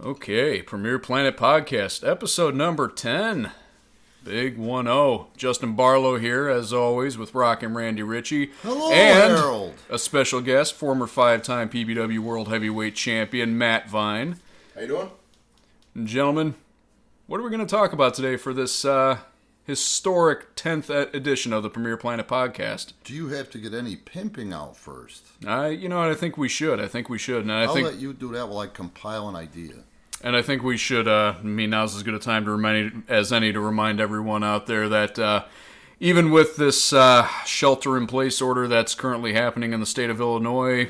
Okay, Premier Planet Podcast, episode number 10. Big 1-0. Justin Barlow here, as always, with Rock and Randy Ritchie. Hello, and Harold. A special guest, former 5-time PPW World Heavyweight Champion, Matt Vine. How you doing? And gentlemen, what are we going to talk about today for this historic 10th edition of the Premier Planet Podcast? Do you have to get any pimping out first? You know what, I think we should. And I'll let you do that while I compile an idea. And I think we should, now's as good a time to remind everyone out there that even with this shelter-in-place order that's currently happening in the state of Illinois,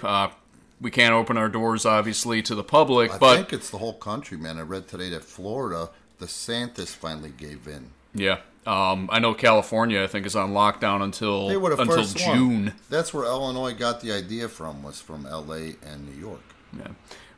we can't open our doors, obviously, to the public. I think it's the whole country, man. I read today that Florida, DeSantis finally gave in. Yeah. I know California, I think, is on lockdown until June. That's where Illinois got the idea from, was from L.A. and New York. Yeah.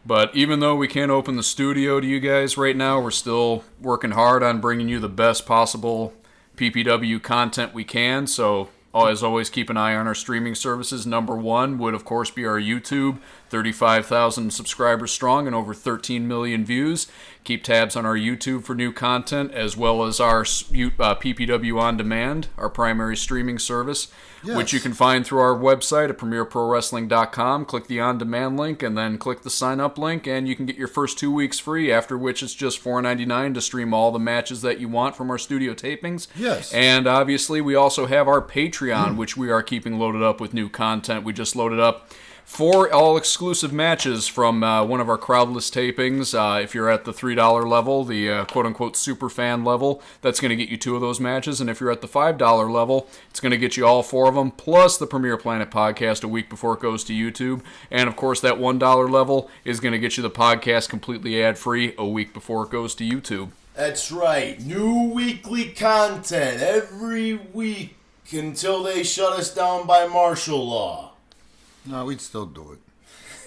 But even though we can't open the studio to you guys right now, we're still working hard on bringing you the best possible PPW content we can. So, as always, keep an eye on our streaming services. Number one would, of course, be our YouTube, 35,000 subscribers strong and over 13 million views. Keep tabs on our YouTube for new content, as well as our PPW On Demand, our primary streaming service, which you can find through our website at premierprowrestling.com. Click the On Demand link and then click the Sign Up link, and you can get your first 2 weeks free, after which it's just $4.99 to stream all the matches that you want from our studio tapings. Yes. And obviously, we also have our Patreon, which we are keeping loaded up with new content. We just loaded up 4 all-exclusive matches from one of our crowdless tapings. If you're at the $3 level, the quote-unquote super fan level, that's going to get you 2 of those matches. And if you're at the $5 level, it's going to get you all 4 of them, plus the Premier Planet podcast a week before it goes to YouTube. And, of course, that $1 level is going to get you the podcast completely ad-free a week before it goes to YouTube. That's right. New weekly content every week until they shut us down by martial law. No, we'd still do it.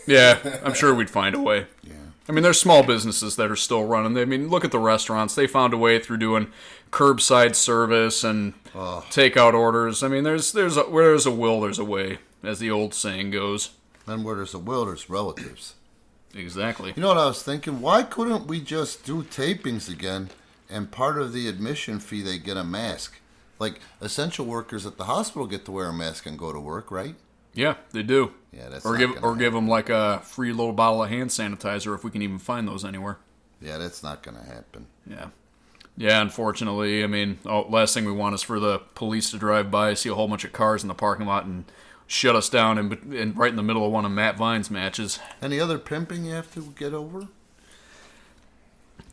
Yeah, I'm sure we'd find a way. Yeah. I mean, there's small businesses that are still running. I mean, look at the restaurants. They found a way through doing curbside service and takeout orders. I mean, where there's a will, there's a way, as the old saying goes. And where there's a will, there's relatives. Exactly. You know what I was thinking? Why couldn't we just do tapings again, and part of the admission fee, they get a mask? Like, essential workers at the hospital get to wear a mask and go to work, right? Yeah, they do. Yeah, that's give them like a free little bottle of hand sanitizer if we can even find those anywhere. Yeah, that's not going to happen. Yeah, unfortunately. I mean, last thing we want is for the police to drive by, see a whole bunch of cars in the parking lot, and shut us down and right in the middle of one of Matt Vine's matches. Any other pimping you have to get over?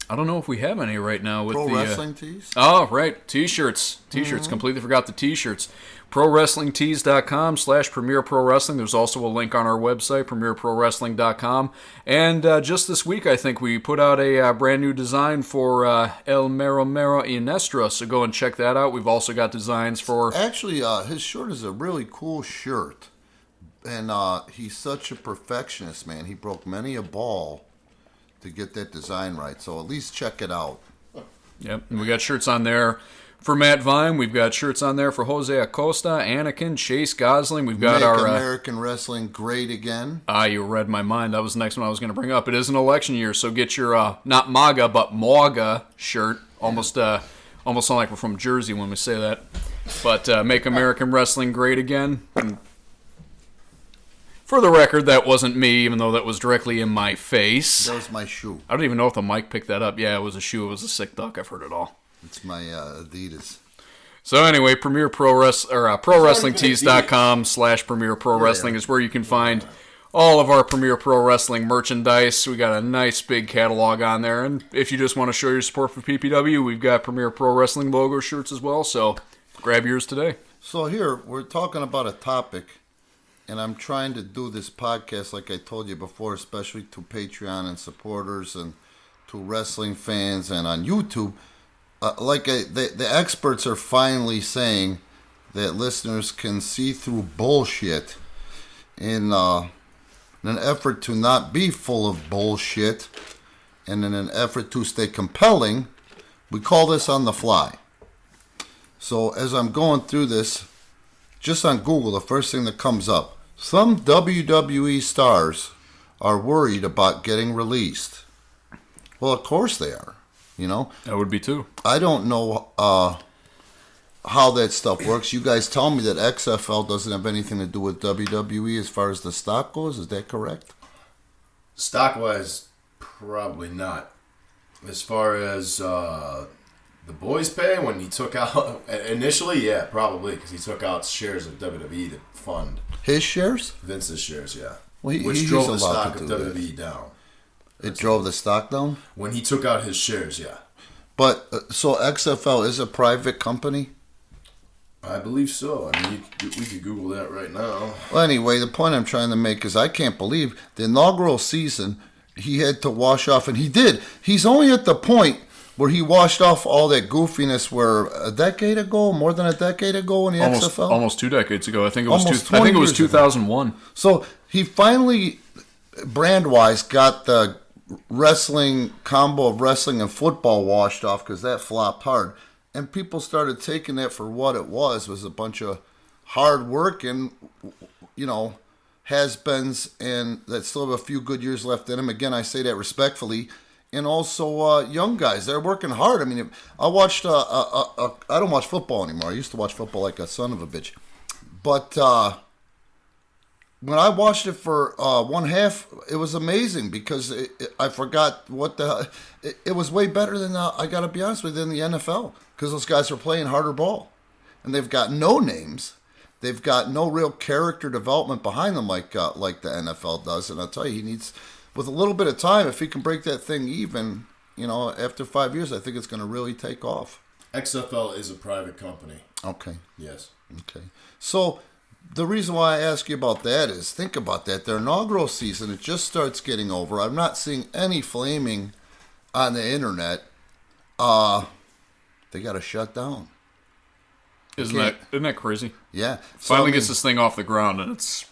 I don't know if we have any right now with Pro wrestling tees? Oh, right. T-shirts. T-shirts. Completely forgot the T-shirts. ProWrestlingTees.com/Premier Pro Wrestling. There's also a link on our website, PremierProWrestling.com. And just this week, I think, we put out a brand new design for El Mero Mero Inestra, so go and check that out. We've also got designs for... Actually, his shirt is a really cool shirt. And he's such a perfectionist, man. He broke many a ball to get that design right. So at least check it out. Yep, and we got shirts on there for Matt Vine. We've got shirts on there for Jose Acosta, Anakin, Chase Gosling. We've got Make our American wrestling great again. You read my mind. That was the next one I was going to bring up. It is an election year, so get your not MAGA but MAGA shirt. Almost sound like we're from Jersey when we say that. But make American wrestling great again. And for the record, that wasn't me, even though that was directly in my face. That was my shoe. I don't even know if the mic picked that up. Yeah, it was a shoe. It was a sick duck. I've heard it all. It's my Adidas. So anyway, ProwrestlingTees.com/Premier Pro Wrestling is where you can find all of our Premier Pro Wrestling merchandise. We got a nice big catalog on there. And if you just want to show your support for PPW, we've got Premier Pro Wrestling logo shirts as well. So grab yours today. So here, we're talking about a topic. And I'm trying to do this podcast, like I told you before, especially to Patreon and supporters and to wrestling fans and on YouTube. The experts are finally saying that listeners can see through bullshit in an effort to not be full of bullshit and in an effort to stay compelling. We call this on the fly. So as I'm going through this, just on Google, the first thing that comes up, some WWE stars are worried about getting released. Well, of course they are. You know, That would be too. I don't know how that stuff works. You guys tell me that XFL doesn't have anything to do with WWE as far as the stock goes. Is that correct? Stock-wise, probably not. As far as the boys' pay, when he took out initially, yeah, probably because he took out shares of WWE to fund His shares? Vince's shares, yeah, Well, which he's drove the allowed stock to of do that. WWE down. It drove the stock down? When he took out his shares, yeah. But, so XFL is a private company? I believe so. I mean, we could Google that right now. Well, anyway, the point I'm trying to make is I can't believe the inaugural season he had to wash off, and he did. He's only at the point where he washed off all that goofiness where a decade ago, more than a decade ago in the XFL? Almost 2 decades ago. I think it was Almost I think it 20 was years ago. 2001. So he finally, brand-wise, got the wrestling combo of wrestling and football washed off because that flopped hard. And people started taking that for what it was a bunch of hard-working, has-beens and that still have a few good years left in them. Again, I say that respectfully. And also young guys. They're working hard. I mean, I watched, I don't watch football anymore. I used to watch football like a son of a bitch. But when I watched it for one half, it was amazing because I forgot what the hell. It was way better than, I got to be honest with you, than the NFL. Because those guys are playing harder ball. And they've got no names. They've got no real character development behind them like the NFL does. And I'll tell you, he needs, with a little bit of time, if he can break that thing even, after 5 years, I think it's going to really take off. XFL is a private company. Okay. Yes. Okay. So the reason why I ask you about that is, think about that. Their inaugural season, it just starts getting over. I'm not seeing any flaming on the internet. They got to shut down. Isn't that crazy? Yeah. Finally gets this thing off the ground, and it's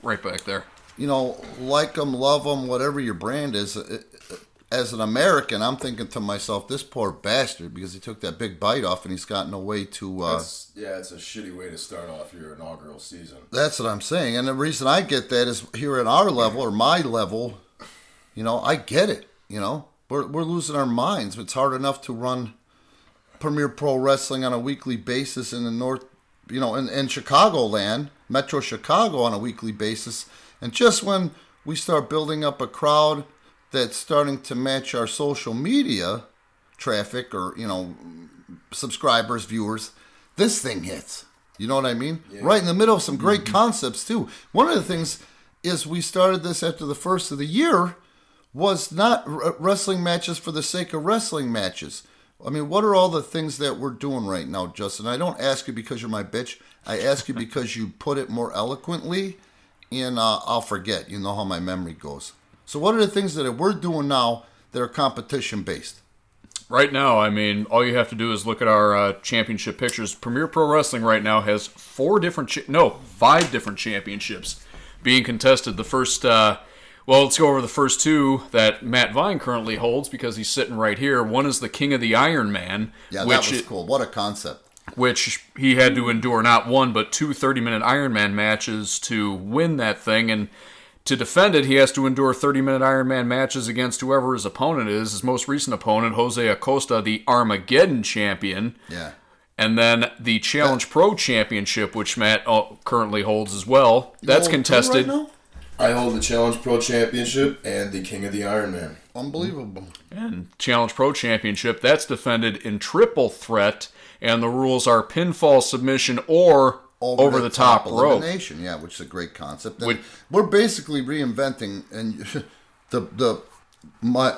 right back there. Like them, love them, whatever your brand is. As an American, I'm thinking to myself, this poor bastard, because he took that big bite off and he's got no way to... it's a shitty way to start off your inaugural season. That's what I'm saying. And the reason I get that is here at our level, or my level, I get it. We're losing our minds. It's hard enough to run Premier Pro Wrestling on a weekly basis in the North, in Chicagoland, Metro Chicago on a weekly basis. And just when we start building up a crowd that's starting to match our social media traffic or, subscribers, viewers, this thing hits. You know what I mean? Yeah. Right in the middle of some great concepts, too. One of the things is we started this after the first of the year was not wrestling matches for the sake of wrestling matches. I mean, what are all the things that we're doing right now, Justin? I don't ask you because you're my bitch. I ask you because you put it more eloquently, and I'll forget. You know how my memory goes. So what are the things that we're doing now that are competition-based? Right now, I mean, all you have to do is look at our championship pictures. Premier Pro Wrestling right now has 5 different championships being contested. The first... let's go over the first 2 that Matt Vine currently holds because he's sitting right here. One is the King of the Iron Man. Yeah, that was cool. What a concept. Which he had to endure not 1, but 2 30-minute Iron Man matches to win that thing. And to defend it, he has to endure 30-minute Iron Man matches against whoever his opponent is. His most recent opponent, Jose Acosta, the Armageddon Champion. Yeah. And then the Challenge Pro Championship, which Matt currently holds as well. That's contested. Right now? I hold the Challenge Pro Championship and the King of the Iron Man. Unbelievable. And Challenge Pro Championship, that's defended in triple threat, and the rules are pinfall, submission, or over the top rope. Elimination, yeah, which is a great concept. And we're basically reinventing, and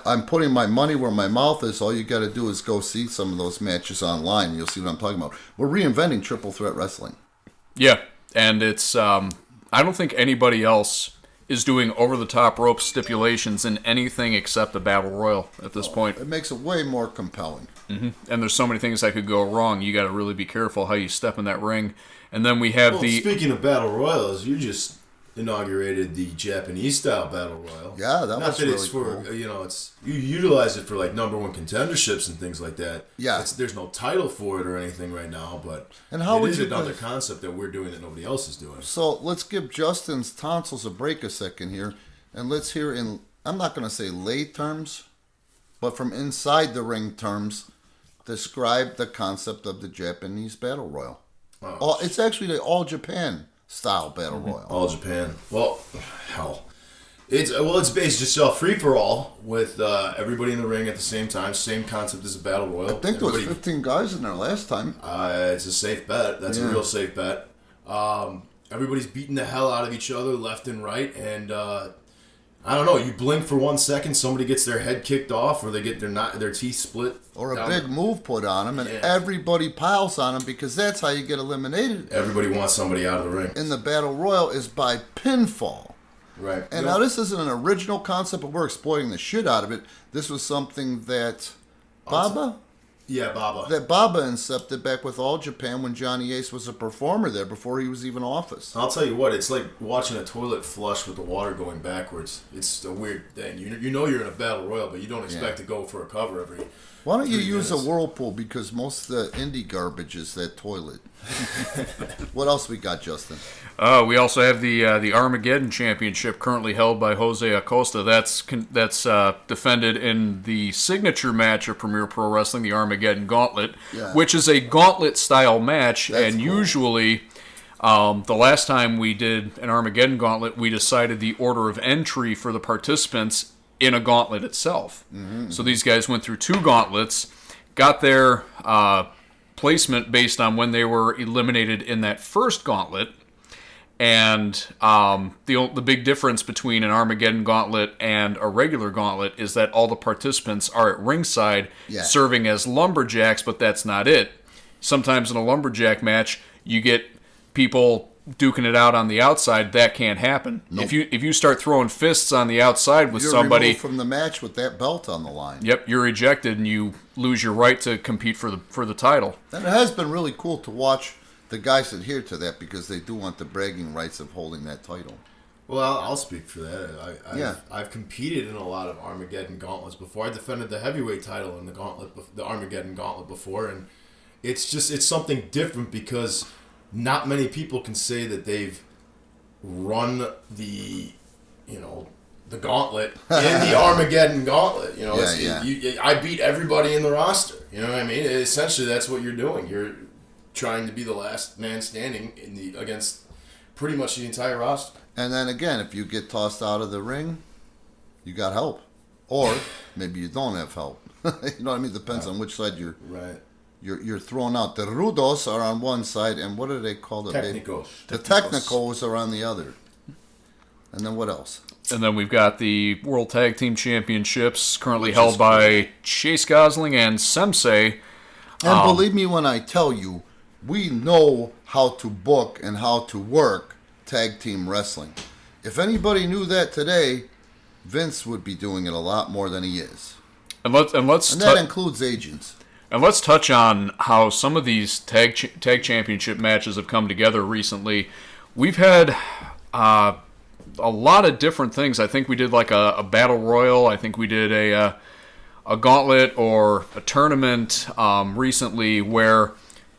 I'm putting my money where my mouth is. All you got to do is go see some of those matches online. You'll see what I'm talking about. We're reinventing triple threat wrestling. Yeah, and it's I don't think anybody else is doing over-the-top rope stipulations in anything except the Battle Royal at this point. It makes it way more compelling. Mm-hmm. And there's so many things that could go wrong. You got to really be careful how you step in that ring. And then we have Speaking of Battle Royals, you just inaugurated the Japanese-style Battle Royal. Yeah, that was really cool. It's you utilize it for like number 1 contenderships and things like that. Yeah. There's no title for it or anything right now, but and how it is another concept that we're doing that nobody else is doing. So let's give Justin's tonsils a break a second here, and let's hear in, I'm not going to say lay terms, but from inside the ring terms, describe the concept of the Japanese Battle Royal. It's actually the All Japan style Battle Royal. All Japan. Well, hell. It's based just free for all with everybody in the ring at the same time. Same concept as a battle royal. I think there was 15 guys in there last time. It's a safe bet. That's a real safe bet. Everybody's beating the hell out of each other left and right, and I don't know. You blink for 1 second, somebody gets their head kicked off, or they get their teeth split, or a big move put on them, and everybody piles on them because that's how you get eliminated. Everybody wants somebody out of the ring. In the battle royal is by pinfall. Right. And now this isn't an original concept, but we're exploiting the shit out of it. This was something that Baba? Baba. That Baba incepted back with All Japan when Johnny Ace was a performer there before he was even office. I'll tell you what, it's like watching a toilet flush with the water going backwards. It's a weird thing. You know you're in a battle royal, but you don't expect to go for a cover every... Why don't you use a whirlpool? Because most of the indie garbage is that toilet. What else we got, Justin? We also have the Armageddon Championship currently held by Jose Acosta. That's defended in the signature match of Premier Pro Wrestling, the Armageddon Gauntlet, which is a gauntlet-style match. That's cool. Usually, the last time we did an Armageddon Gauntlet, we decided the order of entry for the participants in a gauntlet itself. Mm-hmm. So these guys went through 2 gauntlets, got their placement based on when they were eliminated in that first gauntlet. And the big difference between an Armageddon Gauntlet and a regular gauntlet is that all the participants are at ringside serving as lumberjacks, but that's not it. Sometimes in a lumberjack match, you get people duking it out on the outside. That can't happen. Nope. If you start throwing fists on the outside with somebody, removed from the match with that belt on the line. Yep, you're ejected and you lose your right to compete for the title. And it has been really cool to watch the guys adhere to that because they do want the bragging rights of holding that title. Well, I'll speak for that. I've competed in a lot of Armageddon gauntlets before. I defended the heavyweight title in the Armageddon Gauntlet before, and it's something different because not many people can say that they've run the gauntlet in the Armageddon Gauntlet. I beat everybody in the roster. You know what I mean? Essentially, that's what you're doing. You're trying to be the last man standing against pretty much the entire roster. And then again, if you get tossed out of the ring, you got help, or maybe you don't have help. You know what I mean? Depends on which side you're. Right. You're thrown out. The rudos are on one side, and what do they call the technicals? The technicals are on the other. And then what else? And then we've got the World Tag Team Championships currently held by Chase Gosling and Sensei. And believe me when I tell you, we know how to book and how to work tag team wrestling. If anybody knew that today, Vince would be doing it a lot more than he is. And that includes agents. And let's touch on how some of these tag championship matches have come together recently. We've had a lot of different things. I think we did like a battle royal. I think we did a gauntlet or a tournament recently where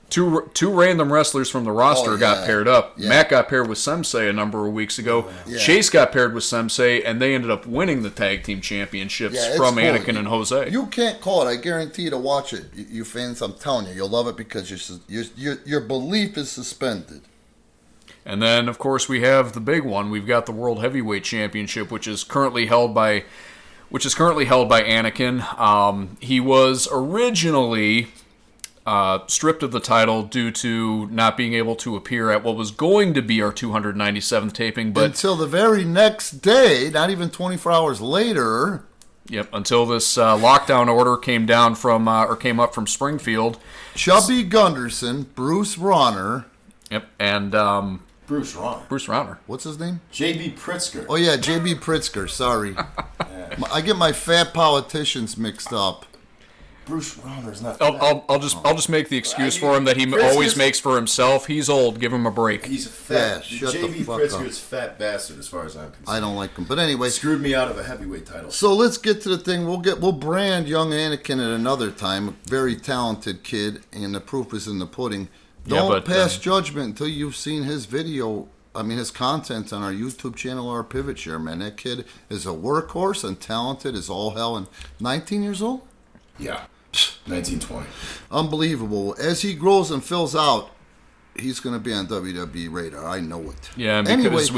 two random wrestlers from the roster got paired up. Yeah. Matt got paired with Sensei a number of weeks ago. Yeah. Chase got paired with Sensei, and they ended up winning the tag team championships from cool. Anakin and Jose. You can't call it. I guarantee you to watch it. You fans, I'm telling you, you'll love it because your belief is suspended. And then, of course, we have the big one. We've got the World Heavyweight Championship, which is currently held by Anakin. He was originally stripped of the title due to not being able to appear at what was going to be our 297th taping, but until the very next day, not even 24 hours later. Yep, until this lockdown order came up from Springfield. Chubby Gunderson, Bruce Rauner. Yep, and Bruce Rauner. Bruce Rauner. What's his name? J.B. Pritzker. Oh yeah, J.B. Pritzker. Sorry, I get my fat politicians mixed up. Bruce Rauner's not. I'll just make the excuse for him that he always makes for himself. He's old. Give him a break. He's a fat. J.B. Pritzker's fat bastard, as far as I'm concerned. I don't like him, but anyway, screwed me out of a heavyweight title. So let's get to the thing. We'll brand young Anakin at another time. A very talented kid, and the proof is in the pudding. Don't pass judgment until you've seen his video his content on our YouTube channel or our Pivot Share, man. That kid is a workhorse and talented as all hell. And 19 years old? Yeah. 1920. Unbelievable. As he grows and fills out, he's going to be on WWE radar. I know it. Yeah, and because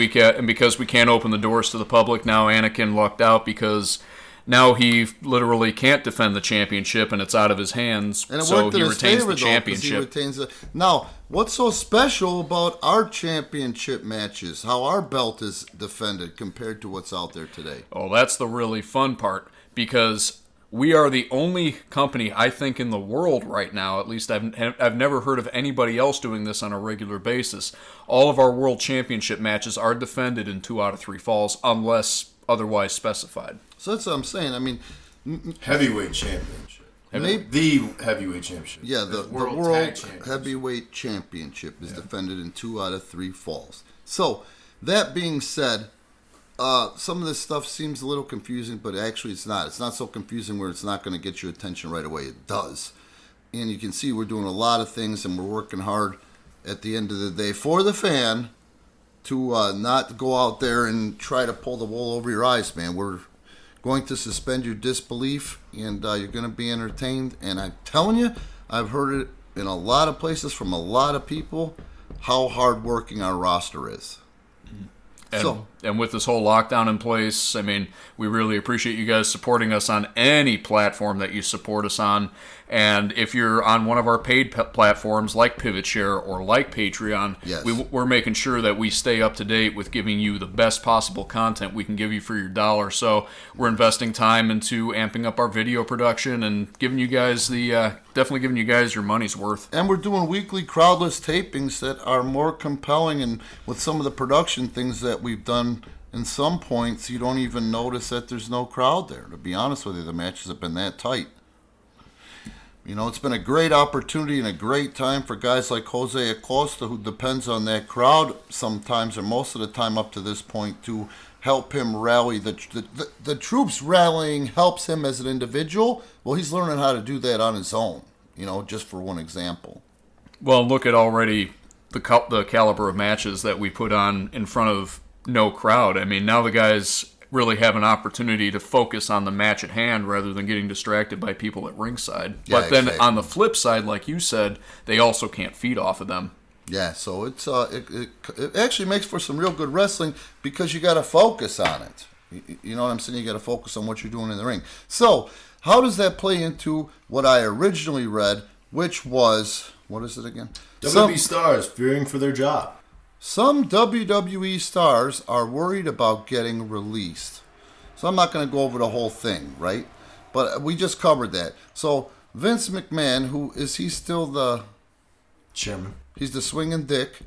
we can't open the doors to the public now, Anakin lucked out because now he literally can't defend the championship and it's out of his hands. And it so worked he in his retains favor, the championship. Now, what's so special about our championship matches? How our belt is defended compared to what's out there today? Oh, that's the really fun part because we are the only company, I think, in the world right now, at least I've never heard of anybody else doing this on a regular basis. All of our World Championship matches are defended in 2 out of 3 falls, unless otherwise specified. So that's what I'm saying. I mean, Heavyweight championship. The heavyweight championship. Yeah, the World Heavyweight Championship is defended in 2 out of 3 falls. So, that being said, some of this stuff seems a little confusing, but actually it's not. It's not so confusing where it's not going to get your attention right away. It does. And you can see we're doing a lot of things and we're working hard at the end of the day for the fan to not go out there and try to pull the wool over your eyes, man. We're going to suspend your disbelief and you're going to be entertained. And I'm telling you, I've heard it in a lot of places from a lot of people how hardworking our roster is. And with this whole lockdown in place, I mean, we really appreciate you guys supporting us on any platform that you support us on. And if you're on one of our paid platforms like Pivot Share or like Patreon, yes, we're making sure that we stay up to date with giving you the best possible content we can give you for your dollar. So we're investing time into amping up our video production and giving you guys definitely giving you guys your money's worth. And we're doing weekly crowdless tapings that are more compelling, and with some of the production things that we've done, in some points you don't even notice that there's no crowd there. To be honest with you, the matches have been that tight. You know, it's been a great opportunity and a great time for guys like Jose Acosta, who depends on that crowd sometimes or most of the time up to this point to help him rally. The troops rallying helps him as an individual. Well, he's learning how to do that on his own, you know, just for one example. Well, look at already the caliber of matches that we put on in front of no crowd. I mean, now the guys really have an opportunity to focus on the match at hand rather than getting distracted by people at ringside. Yeah, but then exactly. on the flip side, like you said, they also can't feed off of them. Yeah, so it's it actually makes for some real good wrestling because you got to focus on it. You know what I'm saying? You got to focus on what you're doing in the ring. So how does that play into what I originally read, which was, what is it again? WWE stars fearing for their job. Some WWE stars are worried about getting released. So I'm not going to go over the whole thing, right? But we just covered that. So Vince McMahon, who is he still the chairman? He's the swinging dick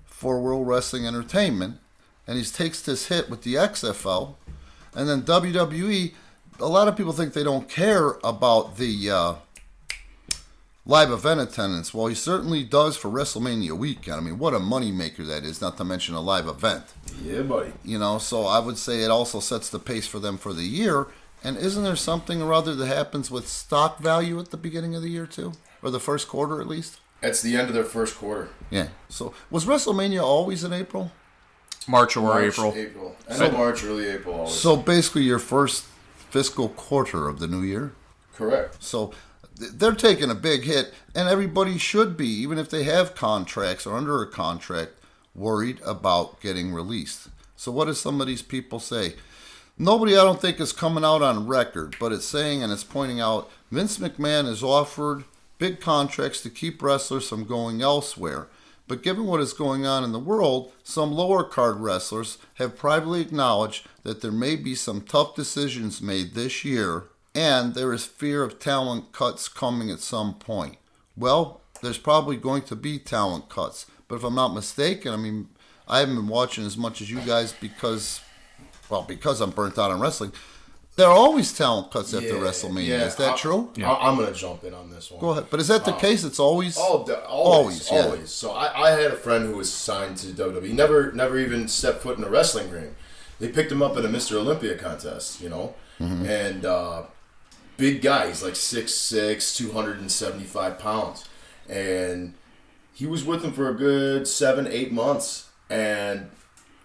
for World Wrestling Entertainment, and he takes this hit with the XFL. And then WWE, a lot of people think they don't care about the live event attendance. Well, he certainly does for WrestleMania weekend. I mean, what a moneymaker that is, not to mention a live event. Yeah, buddy. You know, so I would say it also sets the pace for them for the year. And isn't there something or other that happens with stock value at the beginning of the year, too? Or the first quarter, at least? It's the end of their first quarter. Yeah. So, was WrestleMania always in April? March or April. End of March, early April always. So, basically your first fiscal quarter of the new year? Correct. So, they're taking a big hit, and everybody should be, even if they have contracts or under a contract, worried about getting released. So what do some of these people say? Nobody, I don't think, is coming out on record, but it's saying, and it's pointing out, Vince McMahon has offered big contracts to keep wrestlers from going elsewhere. But given what is going on in the world, some lower card wrestlers have privately acknowledged that there may be some tough decisions made this year, and there is fear of talent cuts coming at some point. Well, there's probably going to be talent cuts. But if I'm not mistaken, I mean, I haven't been watching as much as you guys because I'm burnt out on wrestling. There are always talent cuts after WrestleMania. Yeah. Is that true? Yeah. I'm going to jump in on this one. Go ahead. But is that the case? It's always? Always. So I had a friend who was signed to WWE. Never even stepped foot in a wrestling ring. They picked him up at a Mr. Olympia contest, you know. Mm-hmm. And big guy. He's like 6'6", 275 pounds. And he was with him for a good 7-8 months. And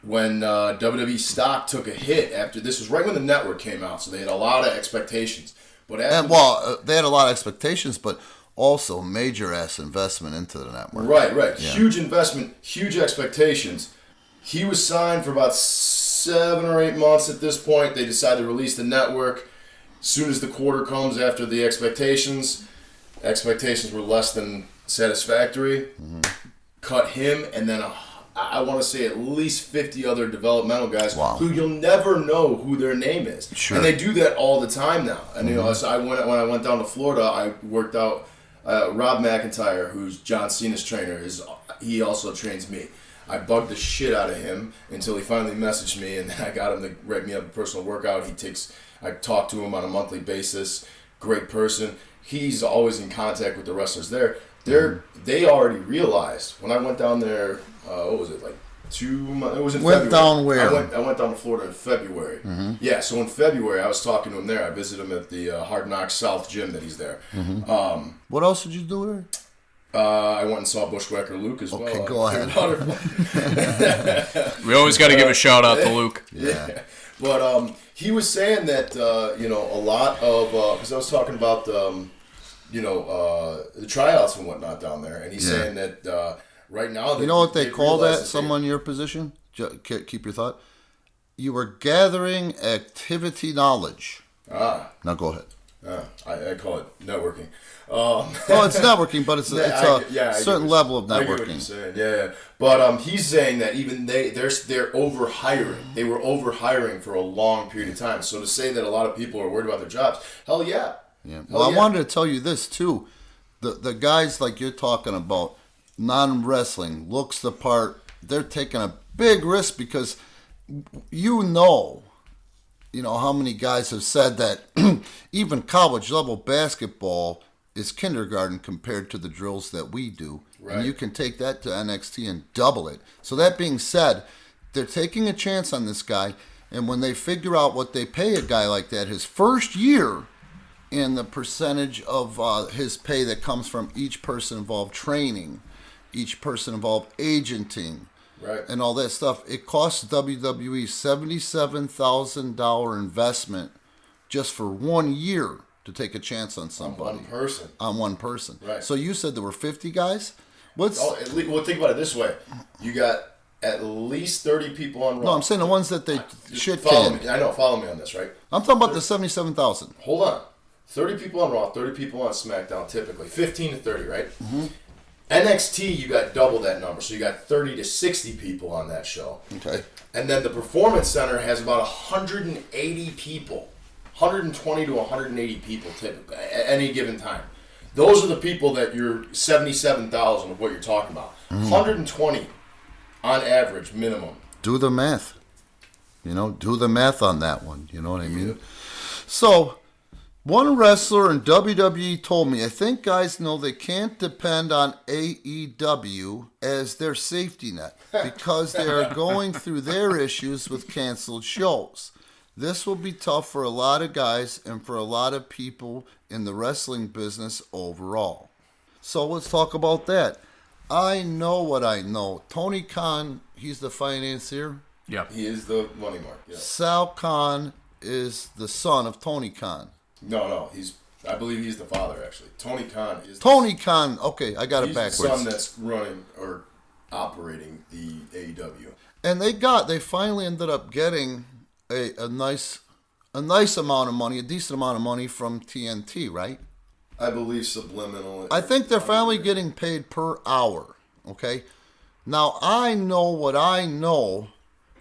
when WWE stock took a hit after this was right when the network came out, so they had a lot of expectations. But they had a lot of expectations, but also major ass investment into the network. Right. Yeah. Huge investment, huge expectations. He was signed for about 7 or 8 months at this point. They decided to release the network. As soon as the quarter comes after the expectations were less than satisfactory. Mm-hmm. Cut him, and then I want to say at least 50 other developmental guys who you'll never know who their name is. Sure. And they do that all the time now. And you know, so when I went down to Florida, I worked out Rob McIntyre, who's John Cena's trainer. He also trains me. I bugged the shit out of him until he finally messaged me, and then I got him to write me up a personal workout. I talk to him on a monthly basis. Great person. He's always in contact with the wrestlers there. They already realized when I went down there. What was it, like 2 months? It was in February. Down where? I went down to Florida in February. Mm-hmm. Yeah, so in February I was talking to him there. I visited him at the Hard Knocks South gym that he's there. Mm-hmm. What else did you do there? I went and saw Bushwhacker Luke as well. Okay, go ahead. We always got to give a shout out to Luke. Yeah. But he was saying that a lot of because I was talking about the tryouts and whatnot down there, and he's saying that right now, you know what they call that? Someone in your position. Keep your thought. You were gathering activity knowledge. Now go ahead. I call it networking. Well, it's networking, but it's a certain level of networking. I get what you're saying. Yeah. But he's saying that even they're overhiring. They were overhiring for a long period of time. So to say that a lot of people are worried about their jobs, hell yeah. Yeah. Well, I wanted to tell you this too. The guys like you're talking about, non-wrestling, looks the part. They're taking a big risk because you know how many guys have said that even college level basketball is kindergarten compared to the drills that we do. Right. And you can take that to NXT and double it. So that being said, they're taking a chance on this guy, and when they figure out what they pay a guy like that his first year and the percentage of his pay that comes from each person involved training, each person involved agenting, right, and all that stuff, it costs WWE $77,000 investment just for 1 year to take a chance on somebody. On one person. Right. So you said there were 50 guys? Well, think about it this way. You got at least 30 people on Raw. No, I'm saying the ones that they follow me. I know, follow me on this, right? I'm talking about the 77,000. Hold on. 30 people on Raw, 30 people on SmackDown, typically. 15 to 30, right? Mm-hmm. NXT, you got double that number. So you got 30 to 60 people on that show. Okay. And then the Performance Center has about 180 people. 120 to 180 people typically at any given time. Those are the people that you're 77,000 of what you're talking about. 120 on average minimum. Do the math. Do the math on that one. You know what I mean? Yeah. So, one wrestler in WWE told me, I think guys know they can't depend on AEW as their safety net because they are going through their issues with canceled shows. This will be tough for a lot of guys and for a lot of people in the wrestling business overall. So let's talk about that. I know what I know. Tony Khan, he's the financier. Yeah. He is the money mark. Yeah. Sal Khan is the son of Tony Khan. No. I believe he's the father, actually. Tony Khan is... Khan. Okay, I got it backwards. He's the son that's running or operating the AEW. And they finally ended up getting a nice amount of money, a decent amount of money from TNT, right? I believe subliminal. I think they're finally getting paid per hour, okay? Now, I know what I know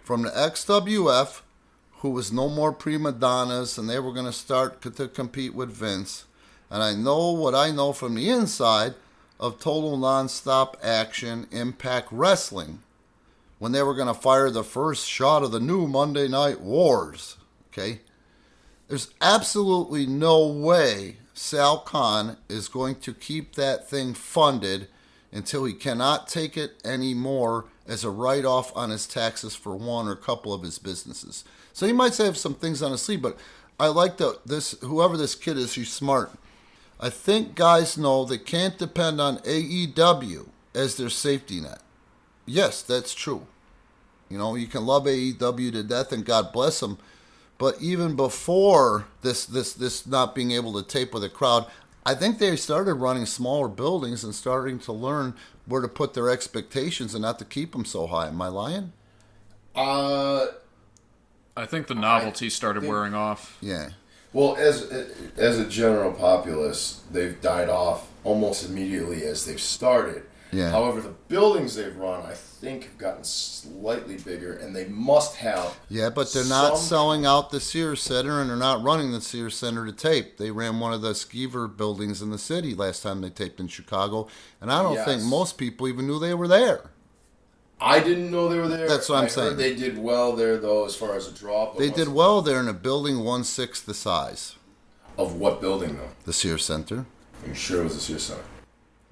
from the XWF, who was no more prima donnas, and they were going to start to compete with Vince. And I know what I know from the inside of Total Nonstop Action Impact Wrestling, when they were going to fire the first shot of the new Monday Night Wars, okay? There's absolutely no way Sal Khan is going to keep that thing funded until he cannot take it anymore as a write-off on his taxes for one or a couple of his businesses. So he might have some things on his sleeve, but I like whoever this kid is, he's smart. I think guys know they can't depend on AEW as their safety net. Yes, that's true. You know, you can love AEW to death, and God bless them. But even before this not being able to tape with a crowd, I think they started running smaller buildings and starting to learn where to put their expectations and not to keep them so high. Am I lying? I think the novelty started wearing off. Yeah. Well, as a general populace, they've died off almost immediately as they've started. Yeah. However, the buildings they've run, I think, have gotten slightly bigger, and they must have. Yeah, but they're not selling out the Sears Center, and they're not running the Sears Center to tape. They ran one of the Skeever buildings in the city last time they taped in Chicago, and I don't think most people even knew they were there. I didn't know they were there. That's what I'm saying. Heard they did well there, though, as far as a drop. They did well there in a building 1/6 the size. Of what building, though? The Sears Center. I'm sure it was the Sears Center.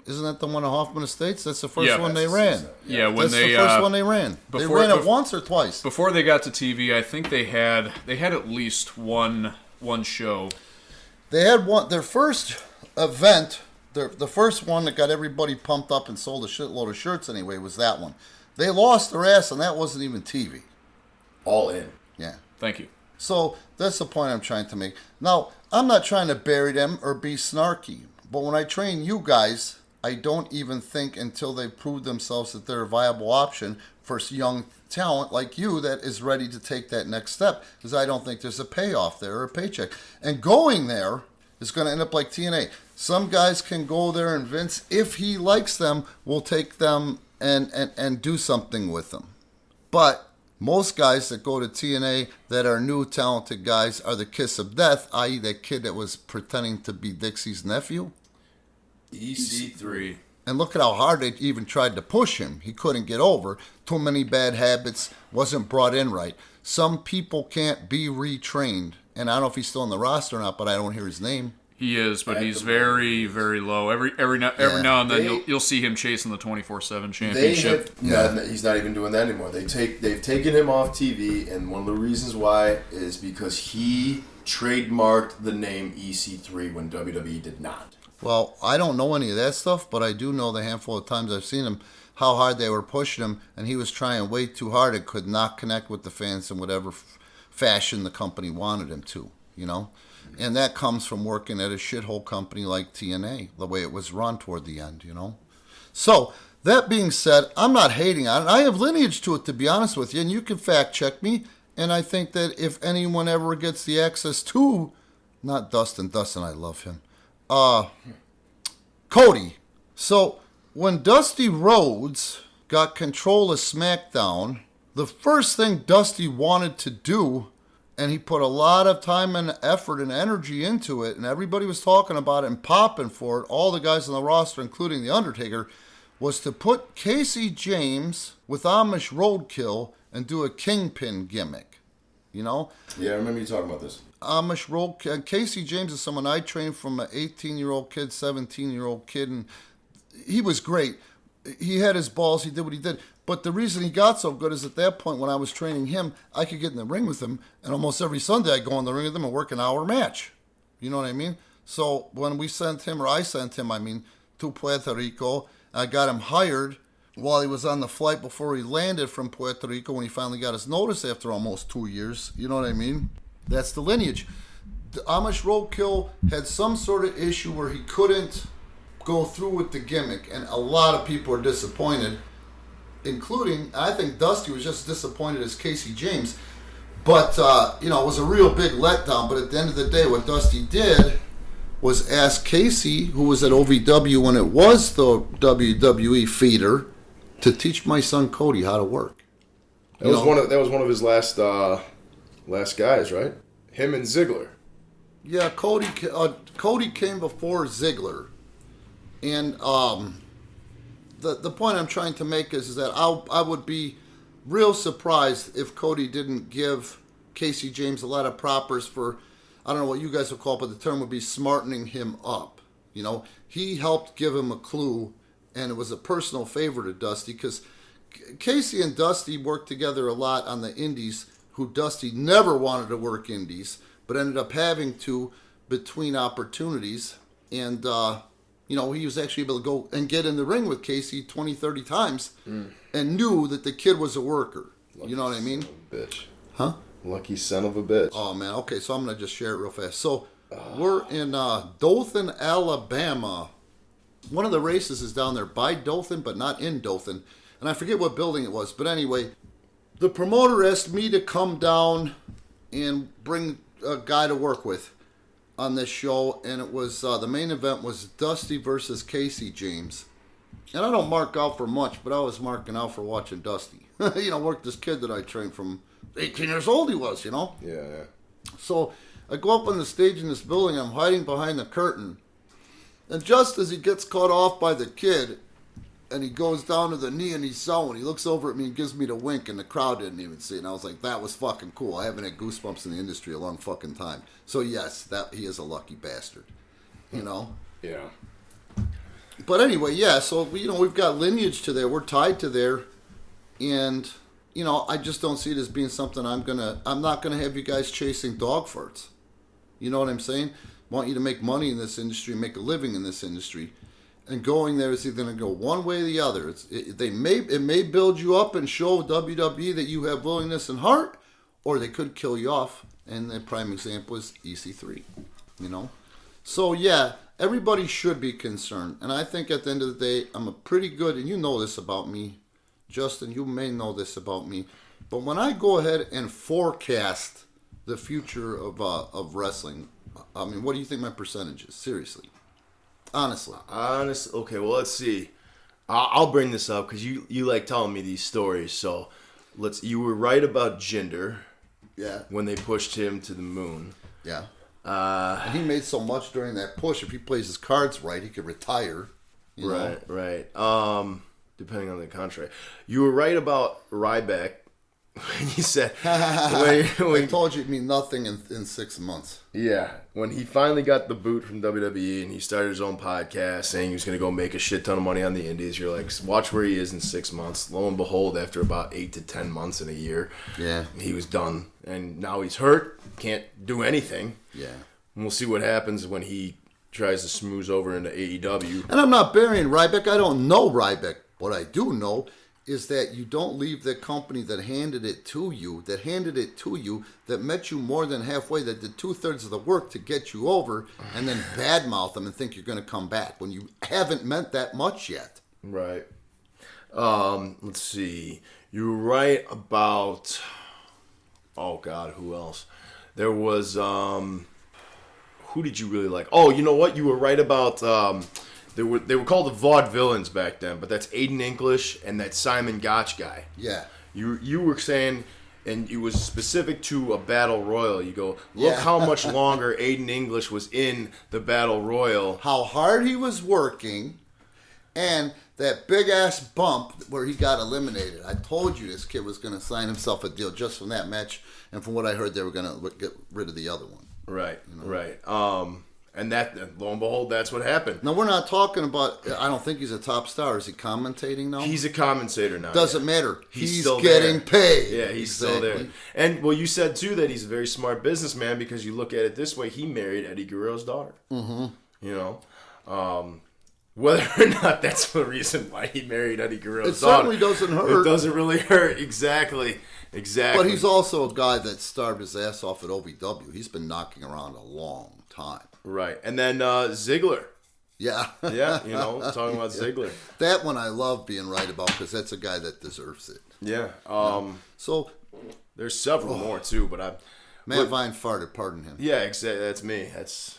Isn't that the one at Hoffman Estates? That's the first one they ran. Yeah, when that's the first one they ran. They ran it once or twice. Before they got to TV, I think they had at least one show. They had one. Their first event, the first one that got everybody pumped up and sold a shitload of shirts anyway, was that one. They lost their ass, and that wasn't even TV. All in. Yeah. Thank you. So that's the point I'm trying to make. Now, I'm not trying to bury them or be snarky, but when I train you guys, I don't even think until they prove themselves that they're a viable option for young talent like you that is ready to take that next step, because I don't think there's a payoff there or a paycheck. And going there is going to end up like TNA. Some guys can go there, and Vince, if he likes them, will take them and do something with them. But most guys that go to TNA that are new talented guys are the kiss of death, i.e. that kid that was pretending to be Dixie's nephew. EC3. And look at how hard they even tried to push him. He couldn't get over. Too many bad habits, wasn't brought in right. Some people can't be retrained. And I don't know if he's still on the roster or not, but I don't hear his name. He is, but he's very, very low. Every now and then you'll see him chasing the 24/7 championship. He's not even doing that anymore. They've taken him off TV, and one of the reasons why is because he trademarked the name EC3 when WWE did not. Well, I don't know any of that stuff, but I do know the handful of times I've seen him, how hard they were pushing him, and he was trying way too hard and could not connect with the fans in whatever fashion the company wanted him to, you know? And that comes from working at a shithole company like TNA, the way it was run toward the end, you know? So, that being said, I'm not hating on it. I have lineage to it, to be honest with you, and you can fact check me, and I think that if anyone ever gets the access to, not Dustin, I love him, Cody. So when Dusty Rhodes got control of SmackDown, the first thing Dusty wanted to do, and he put a lot of time and effort and energy into it, and everybody was talking about it and popping for it, all the guys on the roster, including The Undertaker, was to put Casey James with Amish Roadkill and do a Kingpin gimmick. You know? Yeah, I remember you talking about this. Amish Roadkill. Casey James is someone I trained from an 18-year-old kid, 17-year-old kid, and he was great. He had his balls. He did what he did. But the reason he got so good is at that point when I was training him, I could get in the ring with him, and almost every Sunday I'd go in the ring with him and work an hour match. You know what I mean? So when we sent him, or I sent him, to Puerto Rico, I got him hired while he was on the flight before he landed from Puerto Rico when he finally got his notice after almost 2 years. You know what I mean? That's the lineage. The Amish Roadkill had some sort of issue where he couldn't go through with the gimmick, and a lot of people are disappointed, including, I think Dusty was just disappointed as Casey James. But, it was a real big letdown. But at the end of the day, what Dusty did was ask Casey, who was at OVW when it was the WWE feeder, to teach my son Cody how to work. That was one of his last guys, right? Him and Ziggler. Yeah, Cody came before Ziggler, and the point I'm trying to make is that I would be real surprised if Cody didn't give Casey James a lot of propers for, I don't know what you guys would call it, but the term would be smartening him up. You know, he helped give him a clue, and it was a personal favor to Dusty, because Casey and Dusty worked together a lot on the indies, who Dusty never wanted to work indies, but ended up having to between opportunities. And, he was actually able to go and get in the ring with Casey 20, 30 times and knew that the kid was a worker. You know what I mean? Son of a bitch. Huh? Lucky son of a bitch. Oh, man. Okay, so I'm going to just share it real fast. So we're in Dothan, Alabama. One of the races is down there by Dothan, but not in Dothan. And I forget what building it was. But anyway, the promoter asked me to come down and bring a guy to work with on this show. And it was the main event was Dusty versus Casey James. And I don't mark out for much, but I was marking out for watching Dusty. Work this kid that I trained from 18 years old he was, Yeah. So I go up on the stage in this building. I'm hiding behind the curtain. And just as he gets caught off by the kid, and he goes down to the knee and he's sewing, he looks over at me and gives me the wink, and the crowd didn't even see it. And I was like, that was fucking cool. I haven't had goosebumps in the industry a long fucking time. So yes, that he is a lucky bastard. Yeah. But anyway, yeah, so we've got lineage to there. We're tied to there. And, I just don't see it as being something I'm not gonna have you guys chasing dog farts. You know what I'm saying? I want you to make money in this industry, make a living in this industry. And going there is either going to go one way or the other. It may build you up and show WWE that you have willingness and heart, or they could kill you off. And the prime example is EC3. So yeah, everybody should be concerned. And I think at the end of the day, I'm a pretty good, and you know this about me, Justin. You may know this about me, but when I go ahead and forecast the future of wrestling, I mean, what do you think my percentage is? Seriously. Honestly. Okay, well, let's see. I'll bring this up because you like telling me these stories. So you were right about Jinder. Yeah. When they pushed him to the moon. Yeah. And he made so much during that push. If he plays his cards right, he could retire. Right. Depending on the contract. You were right about Ryback. You said when I told you it'd mean nothing in 6 months. Yeah, when he finally got the boot from WWE and he started his own podcast saying he was going to go make a shit ton of money on the indies, you're like, watch where he is in 6 months. Lo and behold, after about 8 to 10 months in a year, he was done. And now he's hurt, can't do anything. Yeah, and we'll see what happens when he tries to smooth over into AEW. And I'm not burying Ryback. I don't know Ryback. What I do know is that you don't leave the company that handed it to you, that met you more than halfway, that did 2/3 of the work to get you over, and then badmouth them and think you're going to come back when you haven't meant that much yet. Right. Let's see. You were right about... Oh, God, who else? There was... Who did you really like? Oh, you know what? You were right about... They were called the Vaudevillains back then, but that's Aiden English and that Simon Gotch guy. Yeah. You were saying, and it was specific to a battle royal. You go, look how much longer Aiden English was in the battle royal. How hard he was working, and that big ass bump where he got eliminated. I told you this kid was going to sign himself a deal just from that match, and from what I heard, they were going to get rid of the other one. Right, right. And lo and behold, that's what happened. Now, we're not talking about, I don't think he's a top star. Is he commentating now? He's a commentator now. Doesn't matter. He's still getting paid. Yeah, he's still there. And, well, you said, too, that he's a very smart businessman because you look at it this way. He married Eddie Guerrero's daughter. Mm-hmm. Whether or not that's the reason why he married Eddie Guerrero's daughter. It certainly doesn't hurt. It doesn't really hurt. Exactly. But he's also a guy that starved his ass off at OVW. He's been knocking around a long time. Right. And then Ziggler. Yeah. Yeah, talking about Ziggler. That one I love being right about because that's a guy that deserves it. Yeah. So there's several more, too, but Matt Vine farted, pardon him. Yeah, exactly. That's me. That's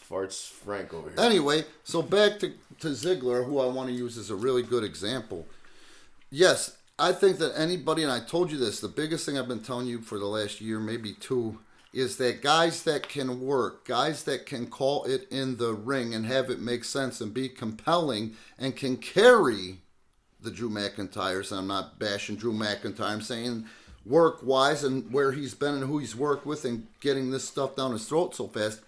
Farts Frank over here. Anyway, so back to Ziggler, who I want to use as a really good example. Yes, I think that anybody, and I told you this, the biggest thing I've been telling you for the last year, maybe two, is that guys that can work, guys that can call it in the ring and have it make sense and be compelling and can carry the Drew McIntyres, and I'm not bashing Drew McIntyre, I'm saying work-wise and where he's been and who he's worked with and getting this stuff down his throat so fast.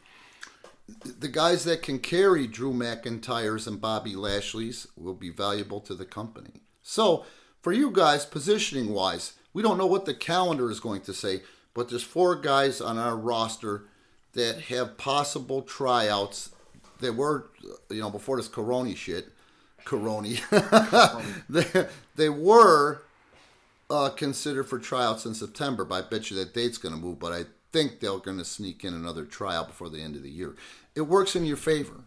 The guys that can carry Drew McIntyres and Bobby Lashley's will be valuable to the company. So, for you guys, positioning-wise, we don't know what the calendar is going to say, but there's 4 guys on our roster that have possible tryouts. They were, before this Corona shit, they were considered for tryouts in September, but I bet you that date's going to move, but I think they're going to sneak in another tryout before the end of the year. It works in your favor.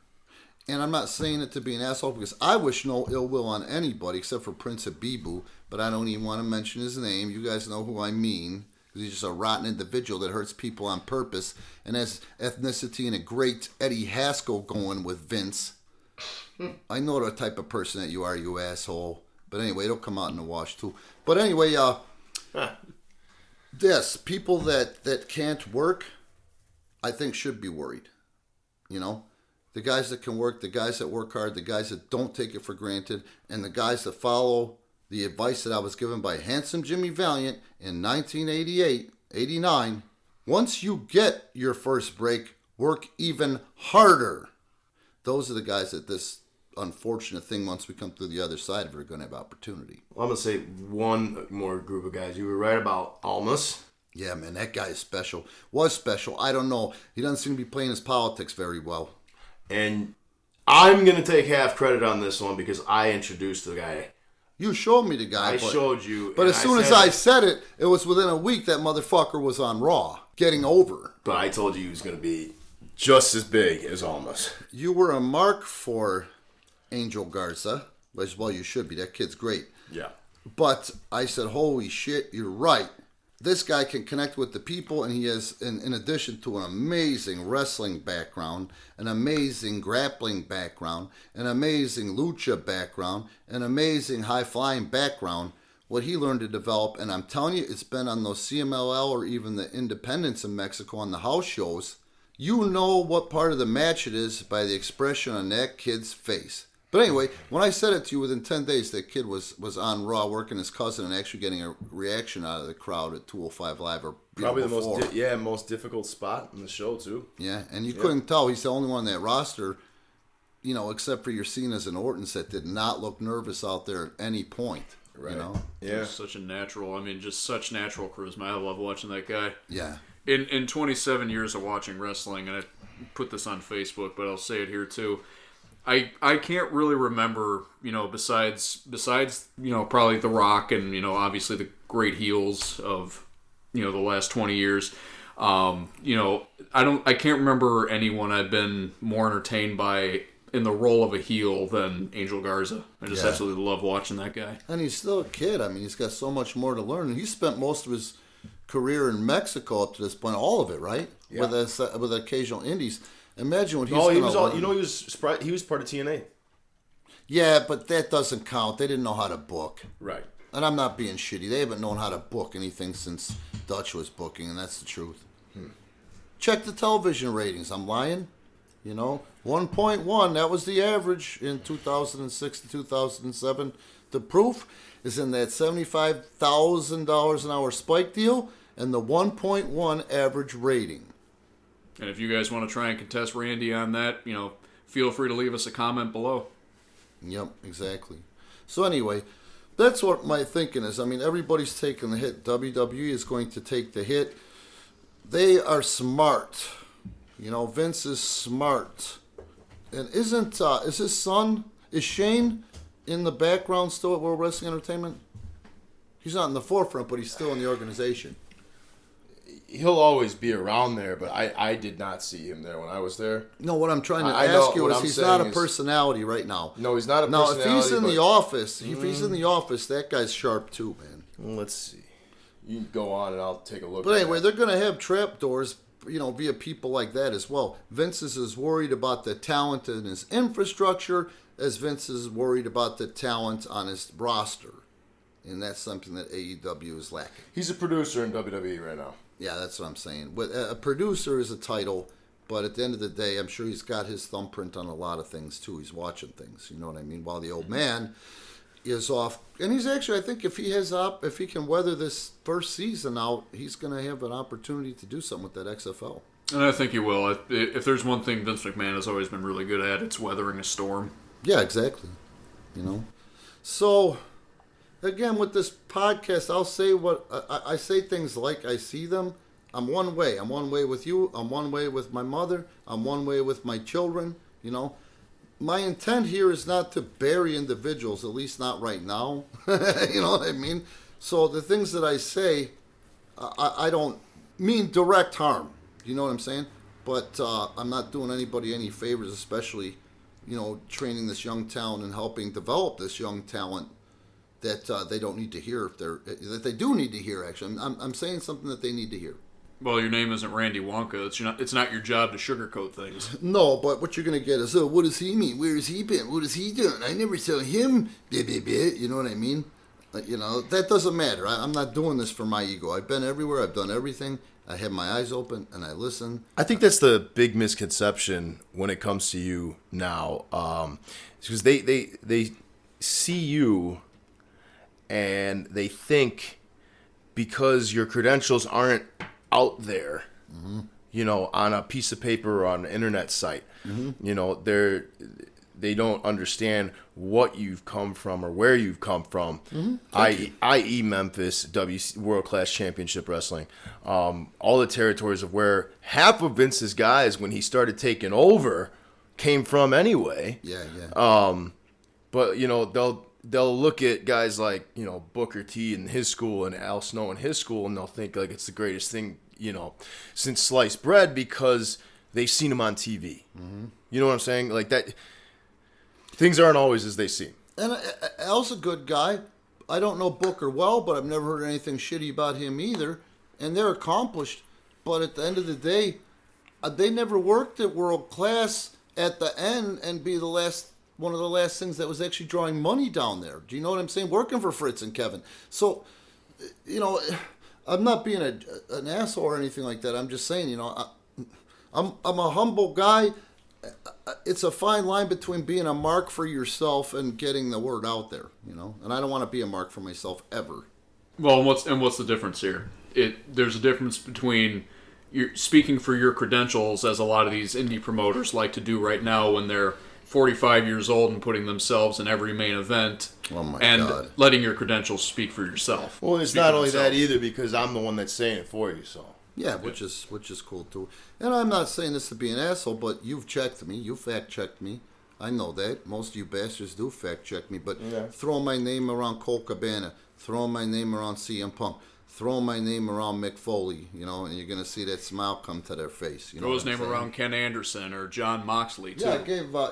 And I'm not saying it to be an asshole because I wish no ill will on anybody except for Prince Habibu, but I don't even want to mention his name. You guys know who I mean. He's just a rotten individual that hurts people on purpose and has ethnicity and a great Eddie Haskell going with Vince. I know the type of person that you are, you asshole. But anyway, it'll come out in the wash too. But anyway, yes, people that can't work, I think should be worried. You know? The guys that can work, the guys that work hard, the guys that don't take it for granted, and the guys that follow the advice that I was given by handsome Jimmy Valiant in 1988, 89. Once you get your first break, work even harder. Those are the guys that this unfortunate thing, once we come through the other side of it, are going to have opportunity. Well, I'm going to say one more group of guys. You were right about Almas. Yeah, man, that guy is special. Was special. I don't know. He doesn't seem to be playing his politics very well. And I'm going to take half credit on this one because I introduced the guy. You showed me the guy. I showed you. But as soon as I said it, it was within a week that motherfucker was on Raw, getting over. But I told you he was going to be just as big as Almas. You were a mark for Angel Garza. Well, you should be. That kid's great. Yeah. But I said, holy shit, you're right. This guy can connect with the people, and he has, in addition to an amazing wrestling background, an amazing grappling background, an amazing lucha background, an amazing high-flying background, what he learned to develop, and I'm telling you, it's been on those CMLL or even the independents in Mexico on the house shows. You know what part of the match it is by the expression on that kid's face. But anyway, when I said it to you, within 10 days, that kid was on Raw working his cousin and actually getting a reaction out of the crowd at 205 Live. Or probably the most difficult spot in the show, too. Yeah, and you couldn't tell. He's the only one on that roster, you know, except for your Cenas and Ortons, that did not look nervous out there at any point. Right. You know? Yeah. Such a natural, just such natural charisma. I love watching that guy. Yeah. In 27 years of watching wrestling, and I put this on Facebook, but I'll say it here, too. I can't really remember, besides probably The Rock and, obviously the great heels of, the last 20 years. I can't remember anyone I've been more entertained by in the role of a heel than Angel Garza. I just absolutely love watching that guy. And he's still a kid. He's got so much more to learn. And he spent most of his career in Mexico up to this point, all of it, right? Yeah. With occasional indies. Imagine what he's going to learn. He was part of TNA. Yeah, but that doesn't count. They didn't know how to book. Right. And I'm not being shitty. They haven't known how to book anything since Dutch was booking, and that's the truth. Check the television ratings. I'm lying. 1.1. That was the average in 2006 to 2007. The proof is in that $75,000 an hour Spike deal and the 1.1 average rating. And if you guys want to try and contest Randy on that, feel free to leave us a comment below. Yep, exactly. So anyway, that's what my thinking is. Everybody's taking the hit. WWE is going to take the hit. They are smart. Vince is smart. And is his son, is Shane in the background still at World Wrestling Entertainment? He's not in the forefront, but he's still in the organization. He'll always be around there, but I did not see him there when I was there. No, what I'm trying to ask you is he's not a personality right now. No, he's not a personality. Now, if he's in the office, that guy's sharp too, man. Let's see. You can go on and I'll take a look. But anyway, they're going to have trapdoors, via people like that as well. Vince is as worried about the talent in his infrastructure as Vince is worried about the talent on his roster. And that's something that AEW is lacking. He's a producer in WWE right now. Yeah, that's what I'm saying. But a producer is a title, but at the end of the day, I'm sure he's got his thumbprint on a lot of things, too. He's watching things, you know what I mean? While the old man is off. And he's actually, I think if he can weather this first season out, he's going to have an opportunity to do something with that XFL. And I think he will. If there's one thing Vince McMahon has always been really good at, it's weathering a storm. Yeah, exactly. So, again, with this podcast, I'll say what I say things like I see them. I'm one way. I'm one way with you. I'm one way with my mother. I'm one way with my children. My intent here is not to bury individuals, at least not right now. You know what I mean? So the things that I say, I don't mean direct harm. You know what I'm saying? But I'm not doing anybody any favors, especially, training this young talent and helping develop this young talent that they don't need to hear that they do need to hear. Actually, I'm saying something that they need to hear. Well, your name isn't Randy Wonka. It's not your job to sugarcoat things. No, but what you're going to get is, what does he mean? Where has he been? What has he done? I never saw him. You know what I mean? That doesn't matter. I'm not doing this for my ego. I've been everywhere. I've done everything. I have my eyes open and I listen. I think that's the big misconception when it comes to you now, because they see you and they think because your credentials aren't out there, on a piece of paper or on an internet site, they don't understand what you've come from or where you've come from, i.e. Memphis, World Class Championship Wrestling, all the territories of where half of Vince's guys, when he started taking over, came from anyway. Yeah. But, they'll look at guys like, Booker T in his school and Al Snow in his school, and they'll think like it's the greatest thing, since sliced bread because they've seen him on TV. You know what I'm saying? Like that. Things aren't always as they seem. And Al's a good guy. I don't know Booker well, but I've never heard anything shitty about him either. And they're accomplished. But at the end of the day, they never worked at World Class at the end and be one of the last things that was actually drawing money down there. Do you know what I'm saying? Working for Fritz and Kevin. So, I'm not being an asshole or anything like that. I'm just saying, I'm a humble guy. It's a fine line between being a mark for yourself and getting the word out there, And I don't want to be a mark for myself ever. Well, what's the difference here? There's a difference between you're speaking for your credentials, as a lot of these indie promoters like to do right now when they're 45 years old and putting themselves in every main event, God. letting your credentials speak for yourself. Well, it's not only that either, because I'm the one that's saying it for you, so. Yeah, which is cool too. And I'm not saying this to be an asshole, but you've checked me. You fact checked me. I know that. Most of you bastards do fact check me. But throwing my name around Cole Cabana, throwing my name around CM Punk, throwing my name around Mick Foley, and you're going to see that smile come to their face. Throw his name around Ken Anderson or John Moxley, too.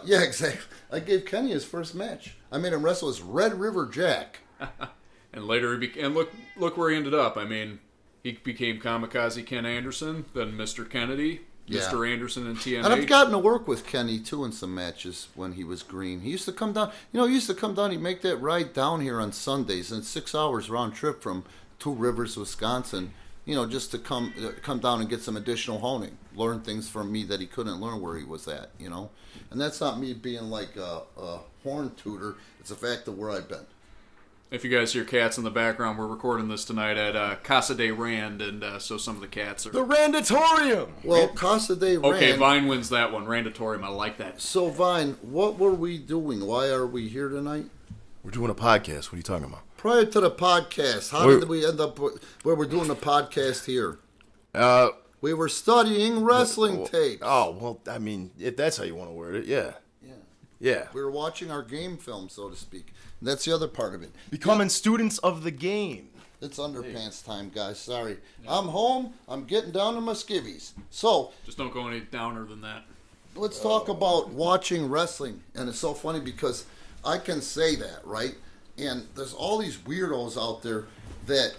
Yeah, exactly. I gave Kenny his first match. I made him wrestle as Red River Jack. And later and look where he ended up. I mean, he became Kamikaze Ken Anderson, then Mr. Kennedy, Mr. Anderson and TNA. And I've gotten to work with Kenny, too, in some matches when he was green. He used to come down. He'd make that ride down here on Sundays, and it's 6 hours round trip from Two Rivers, Wisconsin, just to come down and get some additional honing, learn things from me that he couldn't learn where he was at, And that's not me being like a horn tutor. It's a fact of where I've been. If you guys hear cats in the background, we're recording this tonight at Casa de Rand, and so some of the cats are... The Randatorium! Well, Casa de Rand... Okay, Vine wins that one. Randatorium, I like that. So, Vine, what were we doing? Why are we here tonight? We're doing a podcast. What are you talking about? Prior to the podcast, how did we end up where we're doing the podcast here? We were studying wrestling tapes. Oh, well, I mean, if that's how you want to word it, yeah. Yeah. We were watching our game film, so to speak. And that's the other part of it. Becoming students of the game. It's Underpants time, guys. Sorry. Yeah. I'm home. I'm getting down to my skivvies. So, just don't go any downer than that. Let's talk about watching wrestling. And it's so funny because I can say that, right? And there's all these weirdos out there that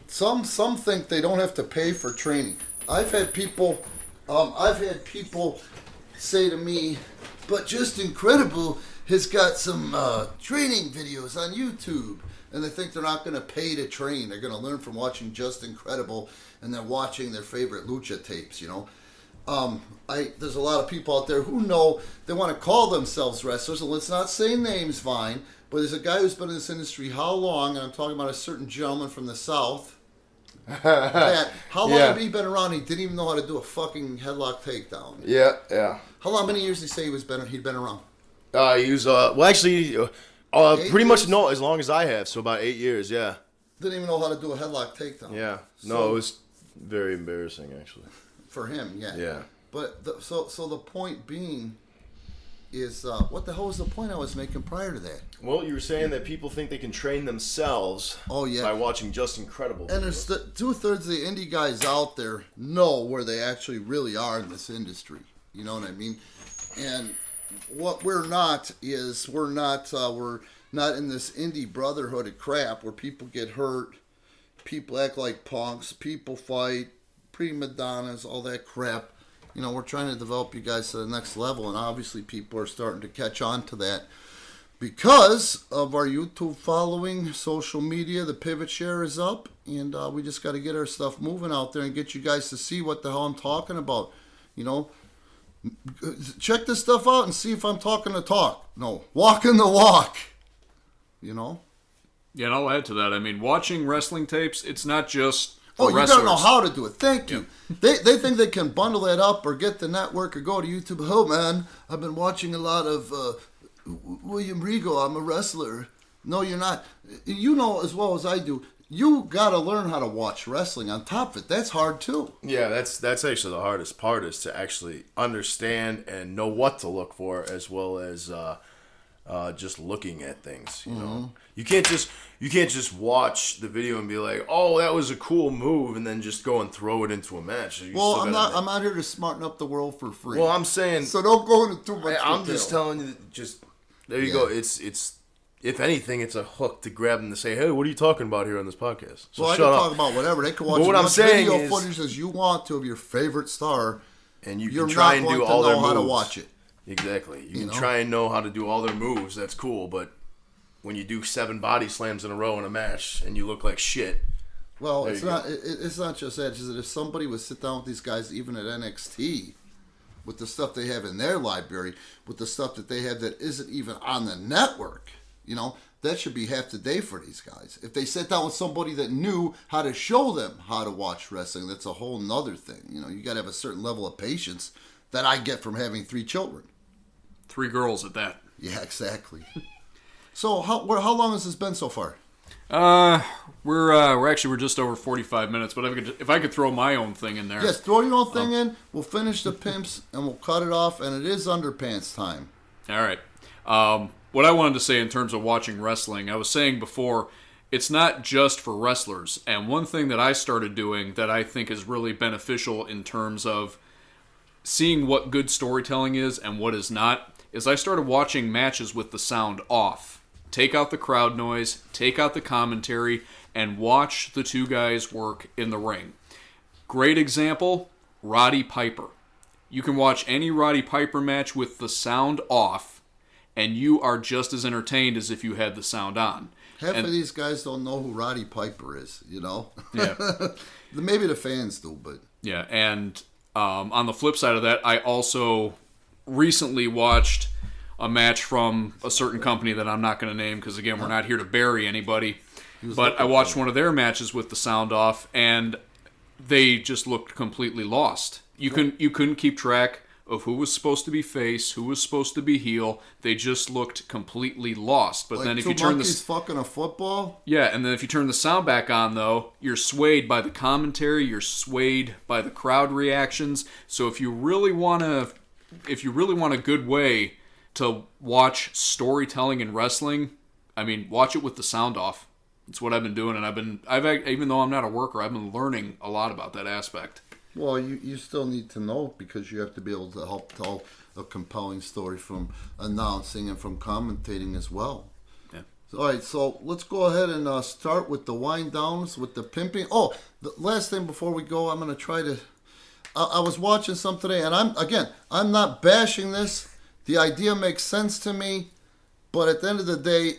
some think they don't have to pay for training. I've had people say to me, but Just Incredible has got some training videos on YouTube. And they think they're not going to pay to train. They're going to learn from watching Just Incredible and then watching their favorite lucha tapes, There's a lot of people out there who know they want to call themselves wrestlers. And let's not say names, Vine. But there's a guy who's been in this industry how long? And I'm talking about a certain gentleman from the South. How long had he been around? He didn't even know how to do a fucking headlock takedown. Yeah. How long? Many years did he say he'd been around? He was pretty much as long as I have. So about 8 years. Yeah. Didn't even know how to do a headlock takedown. Yeah. No, it was very embarrassing actually. For him, yeah. Yeah. But so the point being, is what the hell was the point I was making prior to that? Well, you were saying that people think they can train themselves by watching just incredible videos. And there's 2/3 of the indie guys out there know where they actually really are in this industry. You know what I mean? And what we're not is we're not in this indie brotherhood of crap where people get hurt, people act like punks, people fight, prima donnas, all that crap. You know, we're trying to develop you guys to the next level, and obviously people are starting to catch on to that because of our YouTube following, social media. The pivot share is up, and we just got to get our stuff moving out there and get you guys to see what the hell I'm talking about. You know, check this stuff out and see if I'm talking the talk. No, walking the walk. You know? Yeah, and I'll add to that. I mean, watching wrestling tapes, it's not just Oh, you wrestlers. gotta know how to do it. Thank you. They think they can bundle that up or get the network or go to YouTube. Oh man, I've been watching a lot of William Regal. I'm a wrestler. No, you're not. You know as well as I do. You gotta learn how to watch wrestling. On top of it, that's hard too. Yeah, that's actually the hardest part, is to actually understand and know what to look for, as well as just looking at things. You know, you can't just watch the video and be like, "Oh, that was a cool move," and then just go and throw it into a match. Well, I'm out here to smarten up the world for free. Well, I'm saying, so don't go into too much. I'm just telling you, there you go. It's if anything, it's a hook to grab them to say, "Hey, what are you talking about here on this podcast?" So well, I shut can up. talk about whatever. They can watch what I'm saying video is, footage as you want to of your favorite star, and you you're can try not and going do to all their know moves. how to watch it. Exactly. You can try and know how to do all their moves. That's cool, but when you do 7 body slams in a row in a match and you look like shit. Well, it's not just that. It's just that if somebody would sit down with these guys, even at NXT, with the stuff they have in their library, with the stuff that they have that isn't even on the network, you know, that should be half the day for these guys. If they sat down with somebody that knew how to show them how to watch wrestling, that's a whole nother thing. You know, you got to have a certain level of patience that I get from having 3 children. 3 girls at that. Yeah, exactly. So how long has this been so far? We're just over 45 minutes, but if I could throw my own thing in there. Yes, throw your own thing in. We'll finish the pimps and we'll cut it off, and it is Underpants time. All right. What I wanted to say in terms of watching wrestling, I was saying before, it's not just for wrestlers. And one thing that I started doing that I think is really beneficial in terms of seeing what good storytelling is and what is not, is I started watching matches with the sound off. Take out the crowd noise, take out the commentary, and watch the 2 guys work in the ring. Great example, Roddy Piper. You can watch any Roddy Piper match with the sound off, and you are just as entertained as if you had the sound on. Half of these guys don't know who Roddy Piper is, you know? Yeah. Maybe the fans do, but... Yeah, and on the flip side of that, I also recently watched a match from a certain company that I'm not going to name because, again, we're not here to bury anybody. But I watched one of their matches with the sound off, and they just looked completely lost. You couldn't keep track of who was supposed to be face, who was supposed to be heel. They just looked completely lost. But like then if 2 you turn monkeys fucking a football? Yeah, and then if you turn the sound back on, though, you're swayed by the commentary, you're swayed by the crowd reactions. So if you really want a good way to watch storytelling in wrestling, I mean, watch it with the sound off. It's what I've been doing, and even though I'm not a worker, I've been learning a lot about that aspect. Well, you still need to know because you have to be able to help tell a compelling story from announcing and from commentating as well. Yeah. All right, so let's go ahead and start with the wind downs, with the pimping. Oh, the last thing before we go, I'm going to try to... I was watching some today, and I'm not bashing this. The idea makes sense to me, but at the end of the day,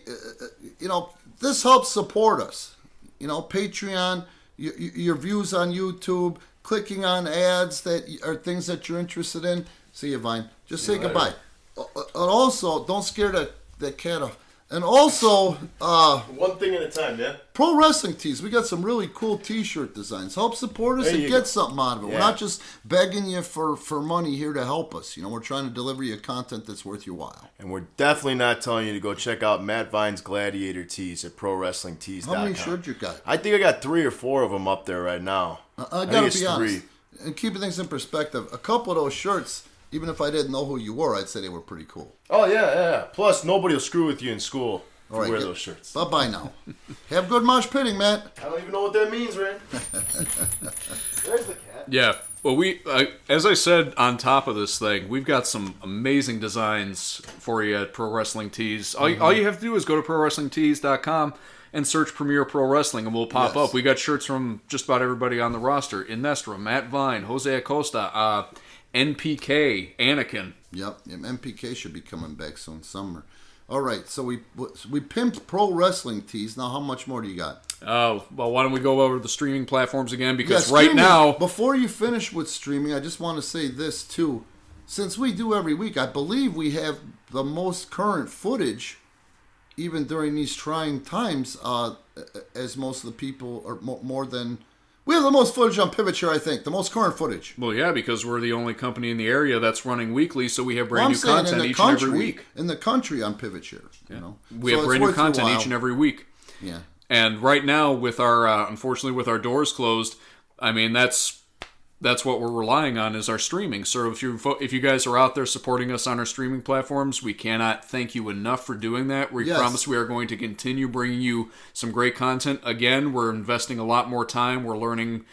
this helps support us. You know, Patreon, your views on YouTube, clicking on ads that are things that you're interested in. See you, Vine. Just say goodbye. And also, don't scare that cat off. And also, one thing at a time, yeah. Pro wrestling tees. We got some really cool T-shirt designs. Help support us and get something out of it. Yeah. We're not just begging you for money here to help us. You know, we're trying to deliver you content that's worth your while. And we're definitely not telling you to go check out Matt Vine's Gladiator tees at ProWrestlingTees.com. How many shirts you got? I think I got 3 or 4 of them up there right now. I gotta be honest. And keeping things in perspective, a couple of those shirts even if I didn't know who you were, I'd say they were pretty cool. Oh, yeah. Plus, nobody will screw with you in school if you wear those shirts. Bye-bye now. Have good mosh pitting, Matt. I don't even know what that means, Rand. There's the cat. Yeah. Well, as I said on top of this thing, we've got some amazing designs for you at Pro Wrestling Tees. All you have to do is go to ProWrestlingTees.com and search Premier Pro Wrestling, and we'll pop up. We got shirts from just about everybody on the roster. Inestra, Matt Vine, Jose Acosta, NPK, Anakin. Yep, MPK should be coming back soon, summer. All right, so we pimped Pro Wrestling Tees. Now, how much more do you got? Oh, well, why don't we go over the streaming platforms again? Because right now... Before you finish with streaming, I just want to say this, too. Since we do every week, I believe we have the most current footage, even during these trying times, as most of the people, or more than... We have the most footage on Pivot Share, I think. The most current footage. Well, yeah, because we're the only company in the area that's running weekly, so we have brand new content each and every week. In the country on Pivot Share. Yeah. You know? We have brand new content each and every week. Yeah. And right now, with our unfortunately with our doors closed, I mean that's what we're relying on is our streaming. So if you guys are out there supporting us on our streaming platforms, we cannot thank you enough for doing that. We promise we are going to continue bringing you some great content. Again, we're investing a lot more time. We're learning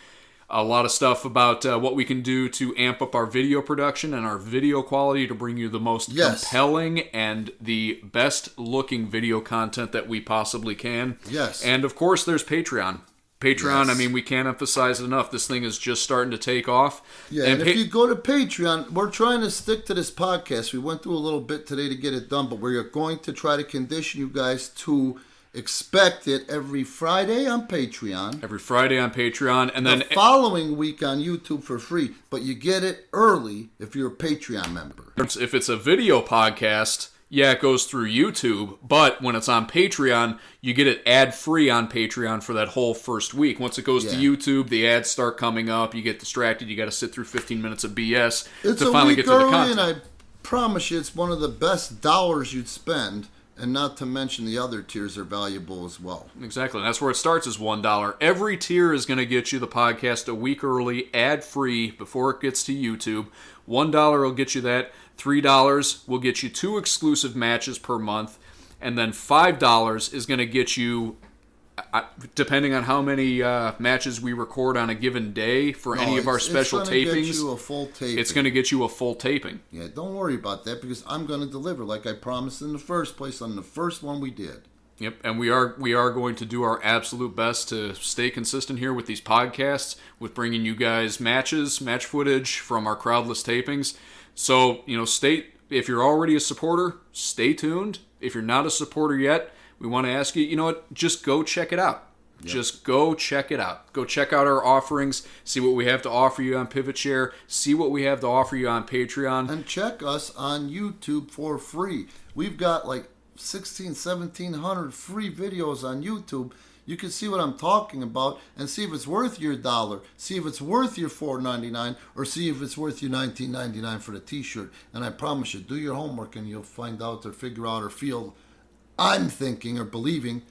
a lot of stuff about what we can do to amp up our video production and our video quality to bring you the most compelling and the best looking video content that we possibly can. Yes. And of course, there's Patreon. I mean, we can't emphasize it enough. This thing is just starting to take off. Yeah, and if you go to Patreon, we're trying to stick to this podcast. We went through a little bit today to get it done, but we're going to try to condition you guys to expect it every Friday on Patreon. And then the following week on YouTube for free, but you get it early if you're a Patreon member. If it's a video podcast... Yeah, it goes through YouTube, but when it's on Patreon, you get it ad-free on Patreon for that whole first week. Once it goes to YouTube, the ads start coming up, you get distracted, you got to sit through 15 minutes of BS to finally get to the content. And I promise you it's one of the best dollars you'd spend, and not to mention the other tiers are valuable as well. Exactly, and that's where it starts is $1. Every tier is going to get you the podcast a week early, ad-free, before it gets to YouTube. $1 will get you that. $3 will get you 2 exclusive matches per month. And then $5 is going to get you, depending on how many matches we record on a given day for any of our special tapings, it's going to get you a full taping. Yeah, don't worry about that because I'm going to deliver like I promised in the first place on the first one we did. Yep, and we are going to do our absolute best to stay consistent here with these podcasts, with bringing you guys match footage from our crowdless tapings. So, if you're already a supporter, stay tuned. If you're not a supporter yet, we want to ask you, just go check it out. Yep. Just go check it out. Go check out our offerings, see what we have to offer you on Pivot Share, see what we have to offer you on Patreon. And check us on YouTube for free. We've got like 1,700 free videos on YouTube. You can see what I'm talking about and see if it's worth your $1, see if it's worth your $4.99, or see if it's worth your $19.99 for the T-shirt. And I promise you, do your homework and you'll find out or figure out or feel, I'm thinking or believing,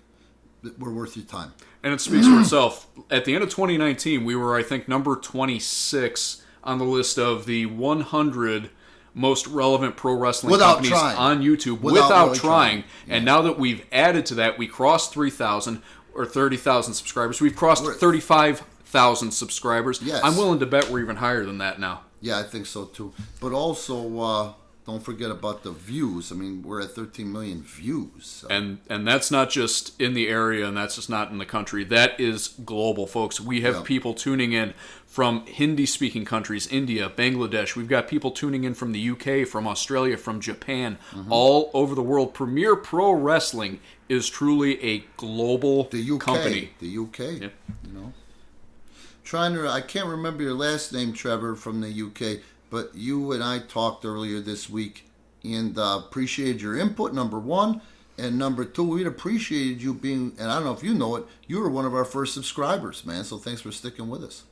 that we're worth your time. And it speaks for itself. At the end of 2019, we were, I think, number 26 on the list of the 100 most relevant pro wrestling companies on YouTube without really trying. Yeah. And now that we've added to that, we crossed 3,000 or 30,000 subscribers. We've crossed 35,000 subscribers. Yes. I'm willing to bet we're even higher than that now. Yeah, I think so too. But also, don't forget about the views. I mean, we're at 13 million views. So. And that's not just in the area, and that's just not in the country. That is global, folks. We have people tuning in from Hindi-speaking countries, India, Bangladesh. We've got people tuning in from the UK, from Australia, from Japan, all over the world. Premier Pro Wrestling is truly a global company. The UK, I can't remember your last name, Trevor, from the UK, but you and I talked earlier this week and appreciated your input, number one. And number two, we'd appreciated you being, and I don't know if you know it, you were one of our first subscribers, man. So thanks for sticking with us.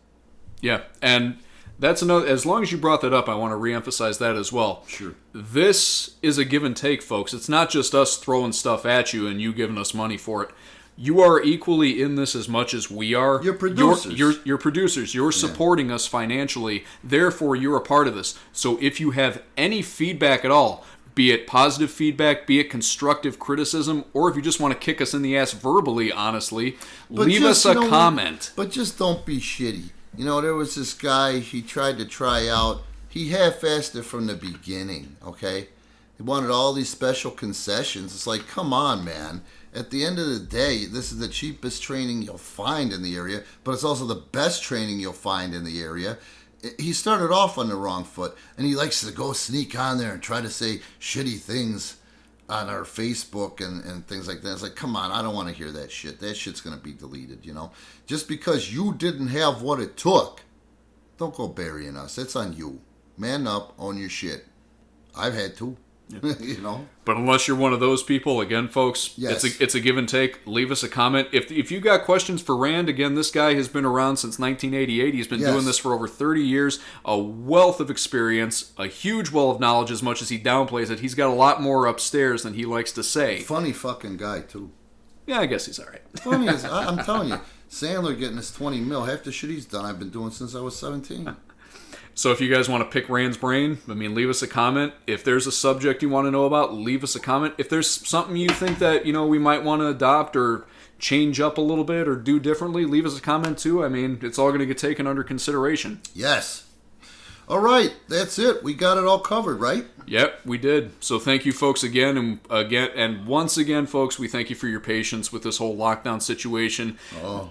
Yeah, and that's another, as long as you brought that up, I want to reemphasize that as well. Sure. This is a give and take, folks. It's not just us throwing stuff at you and you giving us money for it. you are equally in this as much as we are. You're producers. You're producers. You're supporting us financially. Therefore, you're a part of this. So if you have any feedback at all, be it positive feedback, be it constructive criticism, or if you just want to kick us in the ass verbally, honestly, leave us a comment. But just don't be shitty. There was this guy, he tried to try out. He half-assed it from the beginning, okay? He wanted all these special concessions. It's like, come on, man. At the end of the day, this is the cheapest training you'll find in the area, but it's also the best training you'll find in the area. He started off on the wrong foot, and he likes to go sneak on there and try to say shitty things on our Facebook and things like that. It's like, come on, I don't want to hear that shit. That shit's going to be deleted, Just because you didn't have what it took, don't go burying us. It's on you. Man up, own your shit. I've had to. But unless you're one of those people, again, folks, yes. it's a give and take. Leave us a comment. If you got questions for Rand, again, this guy has been around since 1988. He's been doing this for over 30 years. A wealth of experience, a huge well of knowledge. As much as he downplays it, he's got a lot more upstairs than he likes to say. Funny fucking guy too. Yeah, I guess he's all right. Funny as I'm telling you, Sandler getting his 20 mil. Half the shit he's done, I've been doing since I was 17. So if you guys want to pick Rand's brain, leave us a comment. If there's a subject you want to know about, leave us a comment. If there's something you think that, we might want to adopt or change up a little bit or do differently, leave us a comment too. It's all going to get taken under consideration. Yes. All right, that's it. We got it all covered, right? Yep, we did. So thank you, folks, again, and once again, folks, we thank you for your patience with this whole lockdown situation.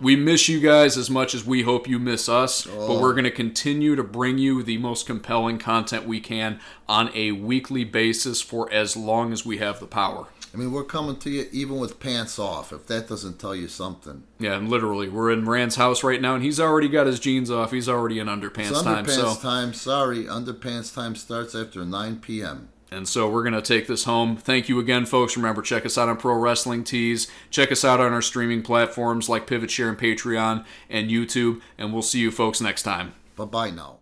We miss you guys as much as we hope you miss us, but we're going to continue to bring you the most compelling content we can on a weekly basis for as long as we have the power. We're coming to you even with pants off, if that doesn't tell you something. Yeah, and literally, we're in Rand's house right now, and he's already got his jeans off. He's already in Underpants Time. Underpants Time. Sorry, Underpants Time starts after 9 p.m. And so we're going to take this home. Thank you again, folks. Remember, check us out on Pro Wrestling Tees. Check us out on our streaming platforms like Pivot Share and Patreon and YouTube. And we'll see you folks next time. Bye-bye now.